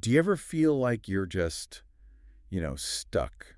Do you ever feel like you're just, stuck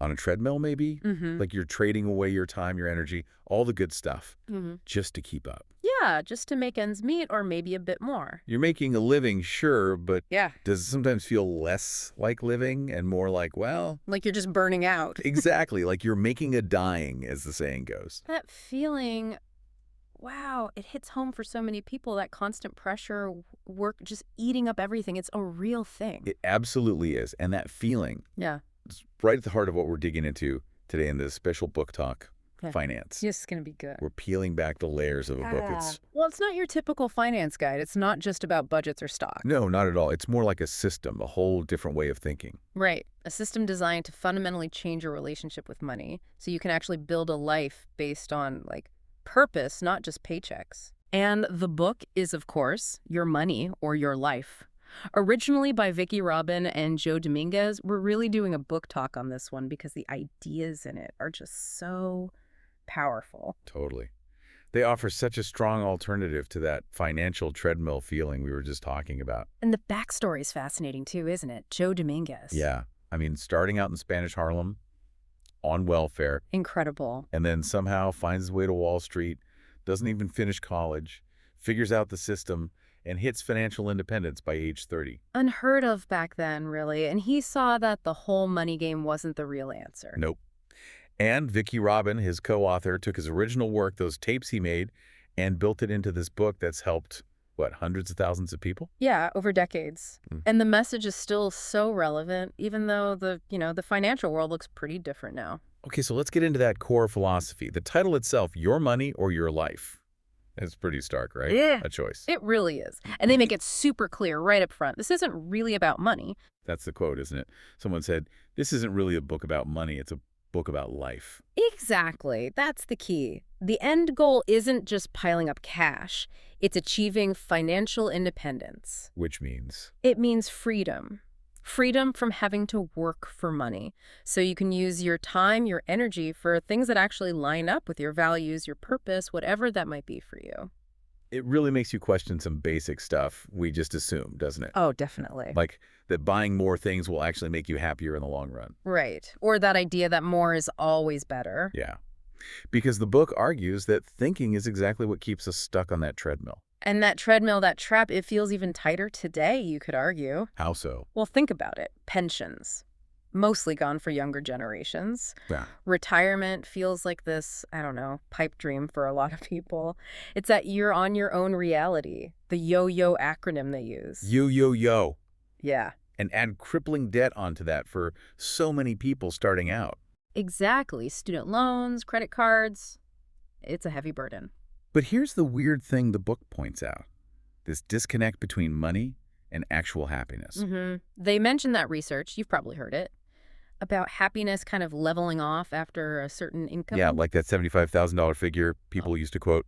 on a treadmill maybe? Mm-hmm. Like you're trading away your time, your energy, all the good stuff Mm-hmm. just to keep up. Yeah, just to make ends meet or maybe a bit more. You're making a living, sure, but Yeah. does it sometimes feel less like living and more like, well, Like you're just burning out. exactly, like you're making a dying, as the saying goes. That feeling, wow, it hits home for so many people. That constant pressure, work, just eating up everything. It's a real thing. It absolutely is. And that feeling Yeah. is right at the heart of what we're digging into today in this special book talk, Okay. finance. This is going to be good. We're peeling back the layers of a book. Well, it's not your typical finance guide. It's not just about budgets or stock. No, not at all. It's more like a system, a whole different way of thinking. Right. A system designed to fundamentally change your relationship with money so you can actually build a life based on, like, purpose, not just paychecks. And the book is, of course, Your Money or Your Life. Originally by Vicki and Joe Dominguez, we're really doing a book talk on this one because the ideas in it are just so powerful. Totally. They offer such a strong alternative to that financial treadmill feeling we were just talking about. And the backstory is fascinating too, isn't it? Joe Dominguez. Yeah. I mean, starting out in Spanish Harlem, on welfare, Incredible. and then somehow finds his way to Wall Street, doesn't even finish college, figures out the system, and hits financial independence by age 30. Unheard of back then, really. And he saw that the whole money game wasn't the real answer. Nope. And Vicki, his co-author, took his original work, those tapes he made, and built it into this book that's helped, hundreds of thousands of people? Yeah, over decades. Mm. And the message is still so relevant, even though the financial world looks pretty different now. Okay, so let's get into that core philosophy. The title itself, Your Money or Your Life. It's pretty stark, right? Yeah. A choice. It really is. And they make it super clear right up front. This isn't really about money. That's the quote, isn't it? Someone said, this isn't really a book about money, it's a book about life. Exactly. That's the key. The end goal isn't just piling up cash. It's achieving financial independence. Which means? It means freedom. Freedom from having to work for money. So you can use your time, your energy for things that actually line up with your values, your purpose, whatever that might be for you. It really makes you question some basic stuff we just assume, doesn't it? Oh, definitely. Like that buying more things will actually make you happier in the long run. Right. Or that idea that more is always better. Yeah. Because the book argues that thinking is exactly what keeps us stuck on that treadmill. And that treadmill, that trap, it feels even tighter today, you could argue. How so? Well, think about it. Pensions. Mostly gone for younger generations. Yeah. Retirement feels like this, I don't know, pipe dream for a lot of people. It's that you're on your own reality. The yo-yo acronym they use. Yo. Yeah. And add crippling debt onto that for so many people starting out. Exactly. Student loans, credit cards. It's a heavy burden. But here's the weird thing the book points out. This disconnect between money and actual happiness. They mention that research, you've probably heard it, about happiness kind of leveling off after a certain income. Yeah, like that $75,000 figure people used to quote.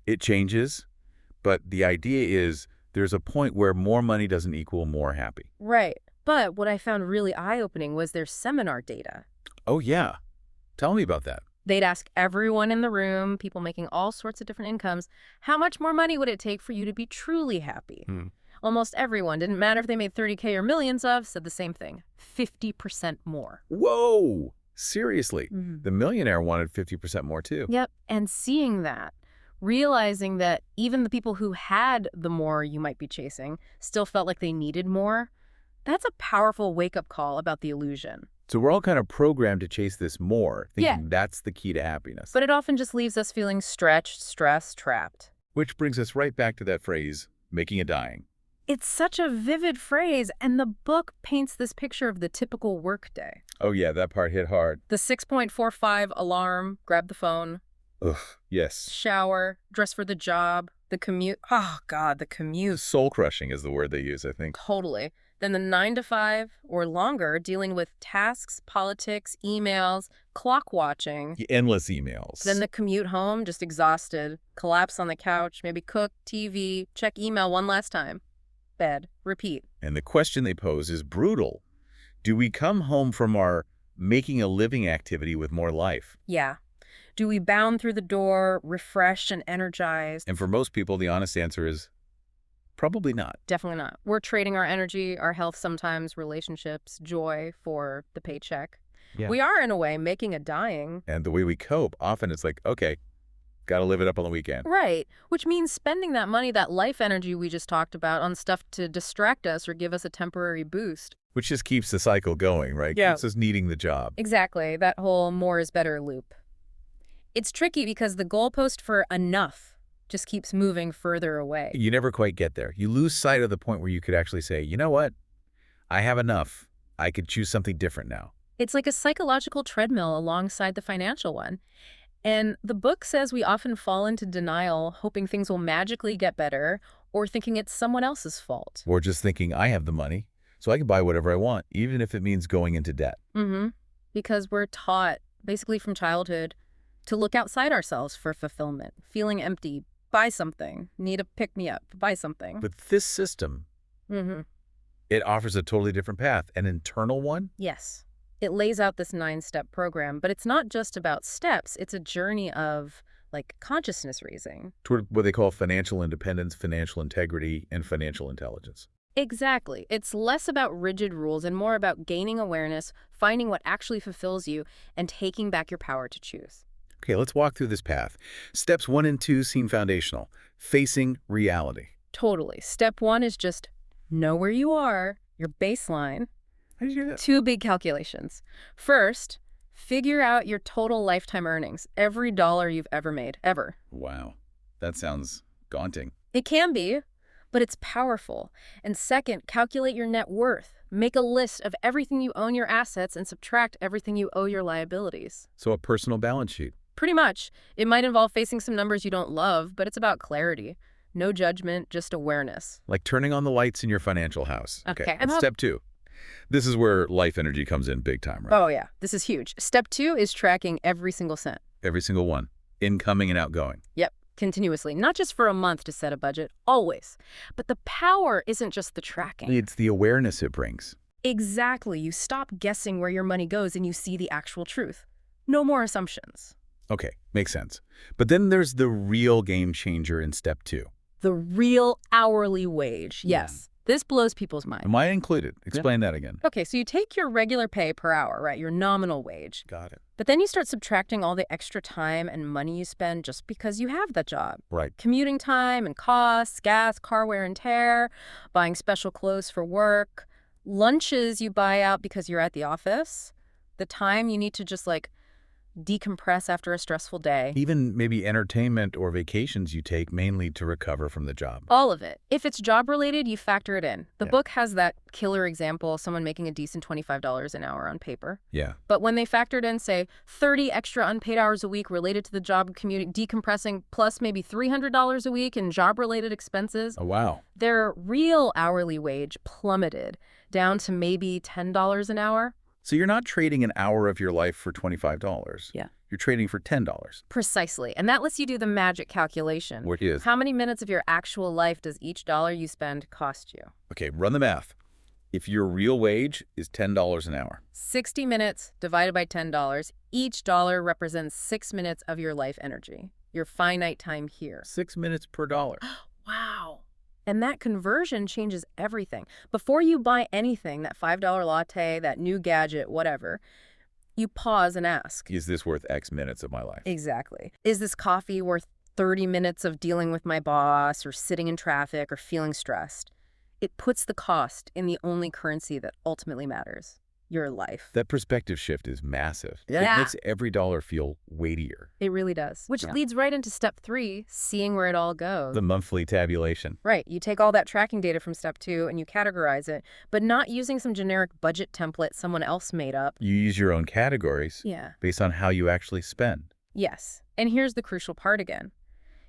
It changes, but the idea is there's a point where more money doesn't equal more happy. Right. But what I found really eye-opening was their seminar data. Oh, yeah. Tell me about that. They'd ask everyone in the room, people making all sorts of different incomes, how much more money would it take for you to be truly happy? Almost everyone, didn't matter if they made 30K or millions of, said the same thing, 50% more. Whoa! Seriously. The millionaire wanted 50% more too. Yep. And seeing that, realizing that even the people who had the more you might be chasing still felt like they needed more, that's a powerful wake-up call about the illusion. So we're all kind of programmed to chase this more, thinking that's the key to happiness. But it often just leaves us feeling stretched, stressed, trapped. Which brings us right back to that phrase, making a dying. It's such a vivid phrase, and the book paints this picture of the typical workday. Oh yeah, that part hit hard. The 6.45 alarm, grab the phone. Ugh, yes. Shower, dress for the job, the commute. Oh, God, the commute. Soul-crushing is the word they use, I think. Totally. Then the 9 to 5 or longer dealing with tasks, politics, emails, clock watching. Endless emails. Then the commute home, just exhausted. Collapse on the couch, maybe cook, TV, check email one last time. Bed, repeat. And the question they pose is brutal. Do we come home from our making a living activity with more life? Yeah. Do we bound through the door, refreshed and energized? And for most people, the honest answer is Probably not. Definitely not. We're trading our energy, our health sometimes, relationships, joy for the paycheck. Yeah. We are, in a way, making a dying. And the way we cope, often it's like, okay, got to live it up on the weekend. Right, which means spending that money, that life energy we just talked about, on stuff to distract us or give us a temporary boost. Which just keeps the cycle going, right? Yeah. Keeps us needing the job. Exactly, that whole more is better loop. It's tricky because the goalpost for enough just keeps moving further away. You never quite get there. You lose sight of the point where you could actually say, you know what? I have enough. I could choose something different now. It's like a psychological treadmill alongside the financial one. And the book says we often fall into denial, hoping things will magically get better, or thinking it's someone else's fault. Or just thinking, I have the money, so I can buy whatever I want, even if it means going into debt. Because we're taught, basically from childhood, to look outside ourselves for fulfillment. Feeling empty, buy something. Need a pick-me-up, buy something. But this system, it offers a totally different path, an internal one. Yes. It lays out this 9-step program, but it's not just about steps. It's a journey of, like, consciousness raising. Toward what they call financial independence, financial integrity, and financial intelligence. Exactly. It's less about rigid rules and more about gaining awareness, finding what actually fulfills you, and taking back your power to choose. Okay, let's walk through this path. Steps 1 and 2 seem foundational. Facing reality. Totally. Step 1 is just know where you are, your baseline. How did you do that? 2 big calculations. First, figure out your total lifetime earnings, every dollar you've ever made, ever. Wow, that sounds daunting. It can be, but it's powerful. And second, calculate your net worth. Make a list of everything you own your assets and subtract everything you owe your liabilities. So a personal balance sheet. Pretty much. It might involve facing some numbers you don't love, but it's about clarity. No judgment, just awareness. Like turning on the lights in your financial house. Okay. And step 2. This is where life energy comes in big time, right? Oh, yeah. This is huge. Step 2 is tracking every single cent. Every single one. Incoming and outgoing. Yep. Continuously. Not just for a month to set a budget. Always. But the power isn't just the tracking. It's the awareness it brings. Exactly. You stop guessing where your money goes and you see the actual truth. No more assumptions. Okay, makes sense. But then there's the real game changer in step 2. The real hourly wage. Yes. This blows people's mind. Am I included? Explain that again. Okay, so you take your regular pay per hour, right? Your nominal wage. Got it. But then you start subtracting all the extra time and money you spend just because you have that job. Right. Commuting time and costs, gas, car wear and tear, buying special clothes for work, lunches you buy out because you're at the office, the time you need to just like decompress after a stressful day. Even maybe entertainment or vacations you take mainly to recover from the job. All of it. If it's job-related, you factor it in. The Yeah. book has that killer example, someone making a decent $25 an hour on paper. Yeah. But when they factored in, say, 30 extra unpaid hours a week related to the job commuting, decompressing, plus maybe $300 a week in job-related expenses, Oh, wow. their real hourly wage plummeted down to maybe $10 an hour. So you're not trading an hour of your life for $25. Yeah. You're trading for $10. Precisely. And that lets you do the magic calculation. What is? How many minutes of your actual life does each dollar you spend cost you? Okay, run the math. If your real wage is $10 an hour. 60 minutes divided by $10. Each dollar represents 6 minutes of your life energy, your finite time here. 6 minutes per dollar. Wow. And that conversion changes everything. Before you buy anything, that $5 latte, that new gadget, whatever, you pause and ask. Is this worth X minutes of my life? Exactly. Is this coffee worth 30 minutes of dealing with my boss or sitting in traffic or feeling stressed? It puts the cost in the only currency that ultimately matters, your life. That perspective shift is massive. Yeah. It makes every dollar feel weightier. It really does. Which Yeah. leads right into step 3, seeing where it all goes. The monthly tabulation. Right. You take all that tracking data from step 2 and you categorize it, but not using some generic budget template someone else made up. You use your own categories Yeah. based on how you actually spend. Yes. And here's the crucial part again.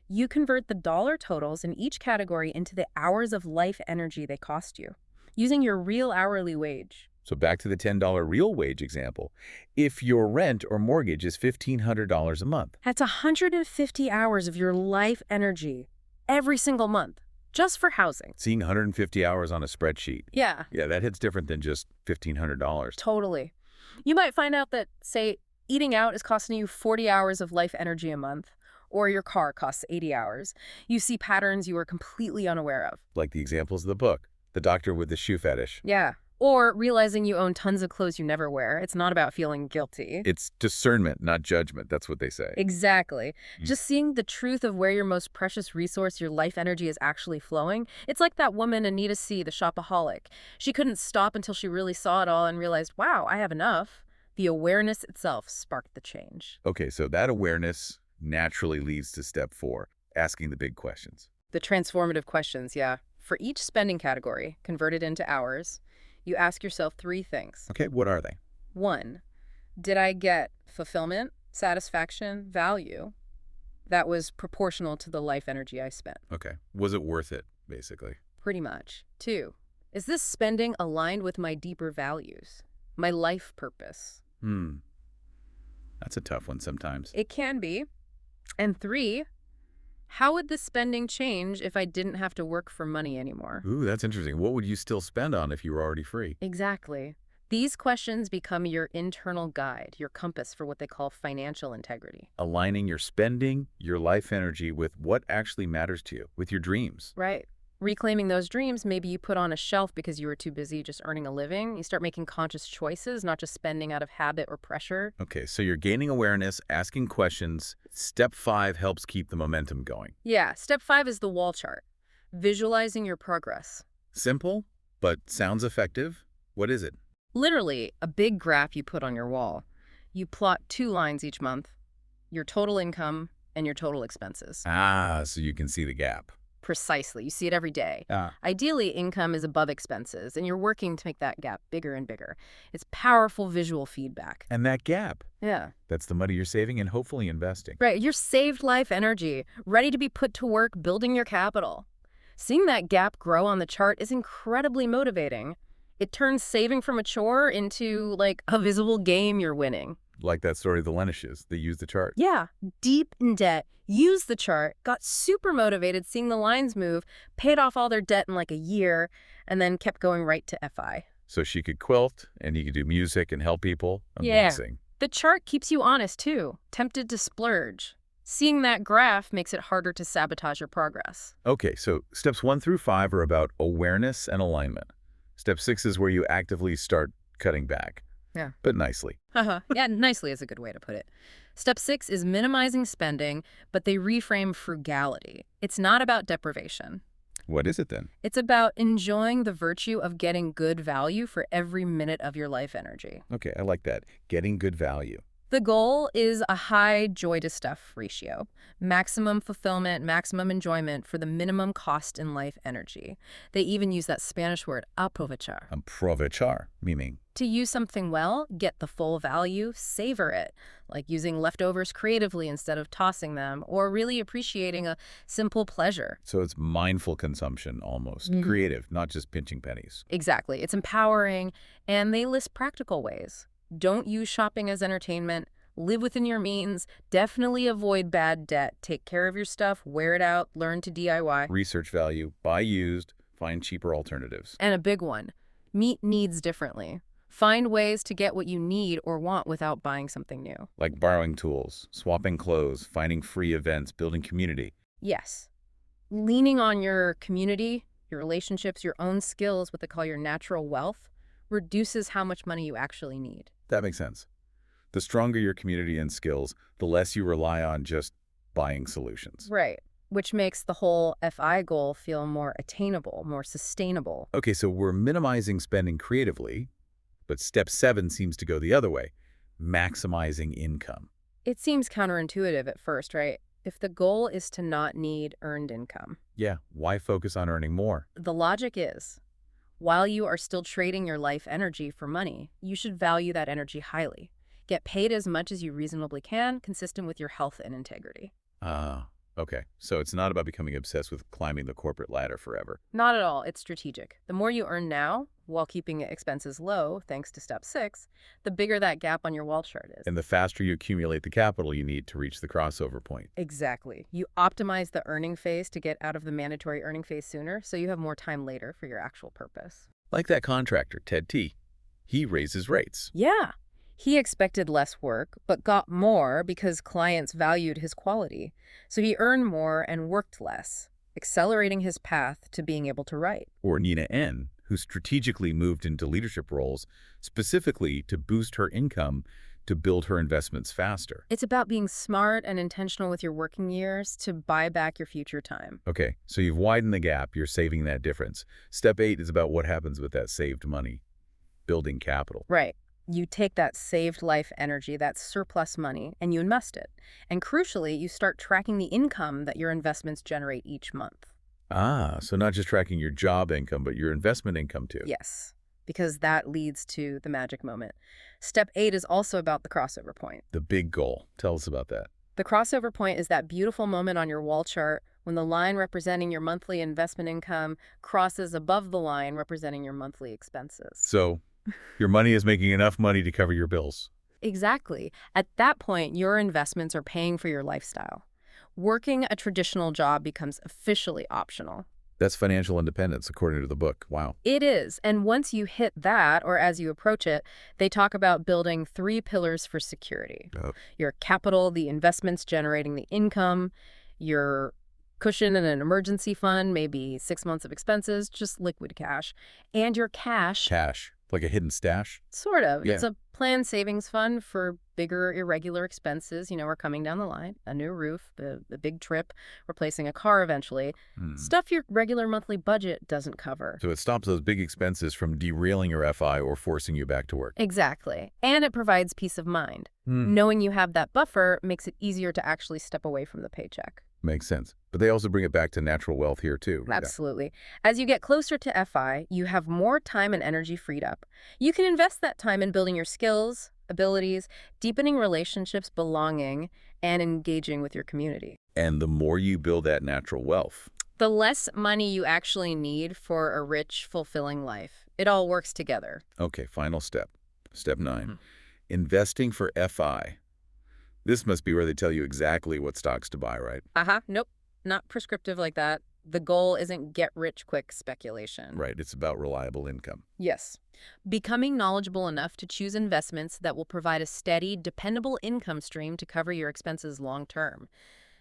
You convert the dollar totals in each category into the hours of life energy they cost you, using your real hourly wage. So back to the $10 real wage example. If your rent or mortgage is $1,500 a month. That's 150 hours of your life energy every single month, just for housing. Seeing 150 hours on a spreadsheet. Yeah, Yeah, that hits different than just $1,500. totally. You might find out that, say, eating out is costing you 40 hours of life energy a month, or your car costs 80 hours. You see patterns you were completely unaware of. Like the examples of the book, The Doctor with the Shoe Fetish. Yeah. Or realizing you own tons of clothes you never wear. It's not about feeling guilty. It's discernment, not judgment. That's what they say. Exactly. Mm. Just seeing the truth of where your most precious resource, your life energy, is actually flowing. It's like that woman, Anita C., the shopaholic. She couldn't stop until she really saw it all and realized, wow, I have enough. The awareness itself sparked the change. Okay, so that awareness naturally leads to step 4, asking the big questions. The transformative questions, yeah. For each spending category, converted into hours, you ask yourself 3 things. Okay, what are they? 1, did I get fulfillment, satisfaction, value that was proportional to the life energy I spent? Okay, was it worth it, basically? Pretty much. 2, is this spending aligned with my deeper values, my life purpose? That's a tough one sometimes. It can be. And 3, how would the spending change if I didn't have to work for money anymore? Ooh, that's interesting. What would you still spend on if you were already free? Exactly. These questions become your internal guide, your compass for what they call financial integrity. Aligning your spending, your life energy with what actually matters to you, with your dreams. Right. Reclaiming those dreams, maybe you put on a shelf because you were too busy just earning a living. You start making conscious choices, not just spending out of habit or pressure. Okay, so you're gaining awareness, asking questions. Step 5 helps keep the momentum going. Yeah, step 5 is the wall chart, visualizing your progress. Simple, but sounds effective. What is it? Literally, a big graph you put on your wall. You plot 2 lines each month, your total income and your total expenses. Ah, so you can see the gap. Precisely. You see it every day. Ideally, income is above expenses, and you're working to make that gap bigger and bigger. It's powerful visual feedback. And that gap, Yeah. that's the money you're saving and hopefully investing. Right. Your saved life energy, ready to be put to work building your capital. Seeing that gap grow on the chart is incredibly motivating. It turns saving from a chore into, like, a visible game you're winning. Like that story of the Lenishes. They use the chart. Yeah, deep in debt, used the chart, got super motivated seeing the lines move, paid off all their debt in like a year, and then kept going right to FI. So she could quilt, and he could do music and help people. Yeah. Amazing. The chart keeps you honest too, tempted to splurge. Seeing that graph makes it harder to sabotage your progress. Okay, so steps 1 through 5 are about awareness and alignment. Step 6 is where you actively start cutting back. Yeah. But nicely. Yeah, nicely is a good way to put it. Step 6 is minimizing spending, but they reframe frugality. It's not about deprivation. What is it then? It's about enjoying the virtue of getting good value for every minute of your life energy. Okay, I like that. Getting good value. The goal is a high joy-to-stuff ratio. Maximum fulfillment, maximum enjoyment for the minimum cost in life energy. They even use that Spanish word, aprovechar. Aprovechar, meaning? To use something well, get the full value, savor it, like using leftovers creatively instead of tossing them, or really appreciating a simple pleasure. So it's mindful consumption almost. Creative, not just pinching pennies. Exactly. It's empowering, and they list practical ways. Don't use shopping as entertainment. Live within your means. Definitely avoid bad debt. Take care of your stuff. Wear it out. Learn to DIY. Research value, buy used, find cheaper alternatives. And a big one, meet needs differently. Find ways to get what you need or want without buying something new. Like borrowing tools, swapping clothes, finding free events, building community. Yes. Leaning on your community, your relationships, your own skills, what they call your natural wealth, reduces how much money you actually need. That makes sense. The stronger your community and skills, the less you rely on just buying solutions. Right. Which makes the whole FI goal feel more attainable, more sustainable. Okay, so we're minimizing spending creatively, but step 7 seems to go the other way, maximizing income. It seems counterintuitive at first, right? If the goal is to not need earned income. Yeah, why focus on earning more? The logic is, while you are still trading your life energy for money, you should value that energy highly. Get paid as much as you reasonably can, consistent with your health and integrity. Okay. So it's not about becoming obsessed with climbing the corporate ladder forever. Not at all. It's strategic. The more you earn now, while keeping expenses low, thanks to step 6, the bigger that gap on your wall chart is. And the faster you accumulate the capital you need to reach the crossover point. Exactly. You optimize the earning phase to get out of the mandatory earning phase sooner, so you have more time later for your actual purpose. Like that contractor, Ted T. He raises rates. Yeah. He expected less work, but got more because clients valued his quality. So he earned more and worked less, accelerating his path to being able to write. Or Nina N., who strategically moved into leadership roles specifically to boost her income to build her investments faster. It's about being smart and intentional with your working years to buy back your future time. Okay, so you've widened the gap, you're saving that difference. Step 8 is about what happens with that saved money, building capital. Right. You take that saved life energy, that surplus money, and you invest it. And crucially, you start tracking the income that your investments generate each month. Ah, so not just tracking your job income, but your investment income too. Yes, because that leads to the magic moment. Step 8 is also about the crossover point. The big goal. Tell us about that. The crossover point is that beautiful moment on your wall chart when the line representing your monthly investment income crosses above the line representing your monthly expenses. So your money is making enough money to cover your bills. Exactly. At that point, your investments are paying for your lifestyle. Working a traditional job becomes officially optional. That's financial independence, according to the book. Wow. It is. And once you hit that, or as you approach it, they talk about building 3 pillars for security. Oh. Your capital, the investments generating the income, your cushion in an emergency fund, maybe 6 months of expenses, just liquid cash, and your cash. Cash, like a hidden stash? Sort of. Yeah. It's a planned savings fund for bigger irregular expenses. We're coming down the line. A new roof, the big trip, replacing a car eventually. Stuff your regular monthly budget doesn't cover. So it stops those big expenses from derailing your FI or forcing you back to work. Exactly. And it provides peace of mind. Knowing you have that buffer makes it easier to actually step away from the paycheck. Makes sense. But they also bring it back to natural wealth here too. Absolutely. As you get closer to FI, you have more time and energy freed up. You can invest that time in building your skills, abilities, deepening relationships, belonging, and engaging with your community. And the more you build that natural wealth, the less money you actually need for a rich, fulfilling life. It all works together. Okay, final step. Step 9. Investing for FI. This must be where they tell you exactly what stocks to buy, right? Nope. Not prescriptive like that. The goal isn't get-rich-quick speculation. Right, it's about reliable income. Yes. Becoming knowledgeable enough to choose investments that will provide a steady, dependable income stream to cover your expenses long-term.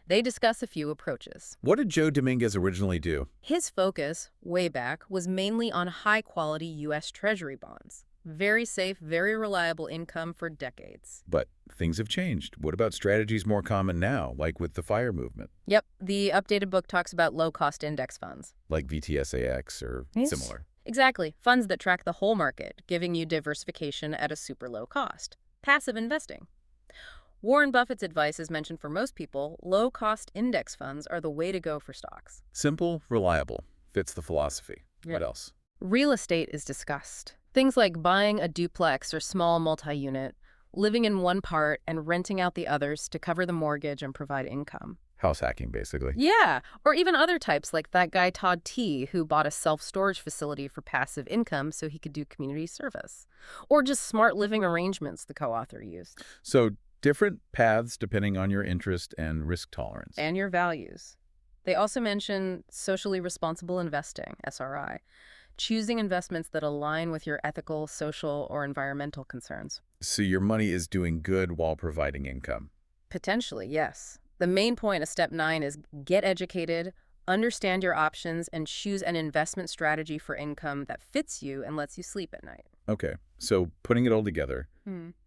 They discuss a few approaches. What did Joe Dominguez originally do? His focus, way back, was mainly on high-quality U.S. Treasury bonds. Very safe, very reliable income for decades. But things have changed. What about strategies more common now, like with the FIRE movement? Yep, the updated book talks about low-cost index funds. Like VTSAX or similar. Exactly. Funds that track the whole market, giving you diversification at a super low cost. Passive investing. Warren Buffett's advice is mentioned for most people. Low-cost index funds are the way to go for stocks. Simple, reliable. Fits the philosophy. Yeah. What else? Real estate is discussed. Things like buying a duplex or small multi-unit, living in one part and renting out the others to cover the mortgage and provide income. House hacking, basically. Yeah, or even other types like that guy Todd T., who bought a self-storage facility for passive income so he could do community service. Or just smart living arrangements the co-author used. So different paths depending on your interest and risk tolerance. And your values. They also mention socially responsible investing, SRI. Choosing investments that align with your ethical, social, or environmental concerns. So your money is doing good while providing income. Potentially, yes. The main point of Step 9 is get educated, understand your options, and choose an investment strategy for income that fits you and lets you sleep at night. Okay, so putting it all together,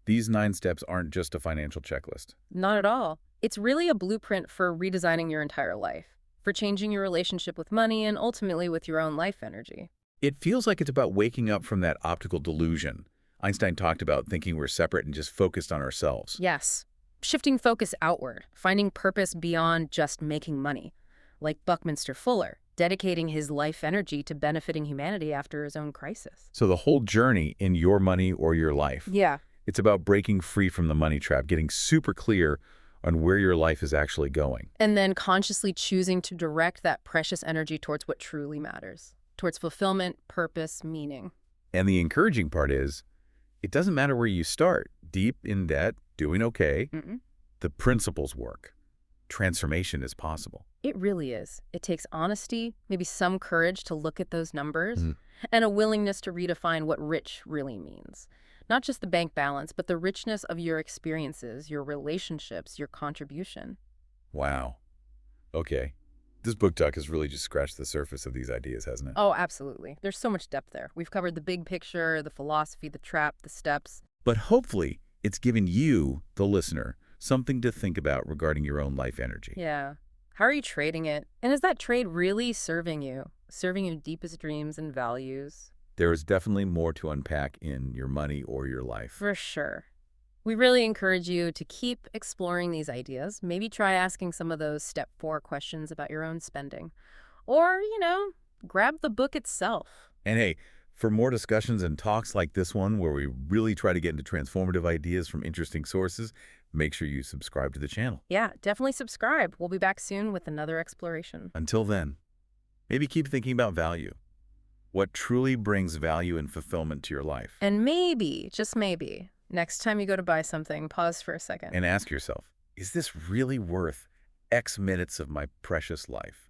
these 9 steps aren't just a financial checklist. Not at all. It's really a blueprint for redesigning your entire life, for changing your relationship with money and ultimately with your own life energy. It feels like it's about waking up from that optical delusion. Einstein talked about thinking we're separate and just focused on ourselves. Yes. Shifting focus outward, finding purpose beyond just making money. Like Buckminster Fuller, dedicating his life energy to benefiting humanity after his own crisis. So the whole journey in your money or your life. Yeah. It's about breaking free from the money trap, getting super clear on where your life is actually going. And then consciously choosing to direct that precious energy towards what truly matters. Towards fulfillment, purpose, meaning. And the encouraging part is, it doesn't matter where you start. Deep in debt, doing okay. The principles work. Transformation is possible. It really is. It takes honesty, maybe some courage to look at those numbers, and a willingness to redefine what rich really means. Not just the bank balance, but the richness of your experiences, your relationships, your contribution. Wow. Okay. This book talk has really just scratched the surface of these ideas, hasn't it? Oh, absolutely. There's so much depth there. We've covered the big picture, the philosophy, the trap, the steps. But hopefully, it's given you, the listener, something to think about regarding your own life energy. Yeah. How are you trading it? And is that trade really serving you? Serving your deepest dreams and values? There is definitely more to unpack in your money or your life. For sure. We really encourage you to keep exploring these ideas. Maybe try asking some of those step 4 questions about your own spending. Or, grab the book itself. And hey, for more discussions and talks like this one, where we really try to get into transformative ideas from interesting sources, make sure you subscribe to the channel. Yeah, definitely subscribe. We'll be back soon with another exploration. Until then, maybe keep thinking about value. What truly brings value and fulfillment to your life? And maybe, just maybe, next time you go to buy something, pause for a second. And ask yourself, is this really worth X minutes of my precious life?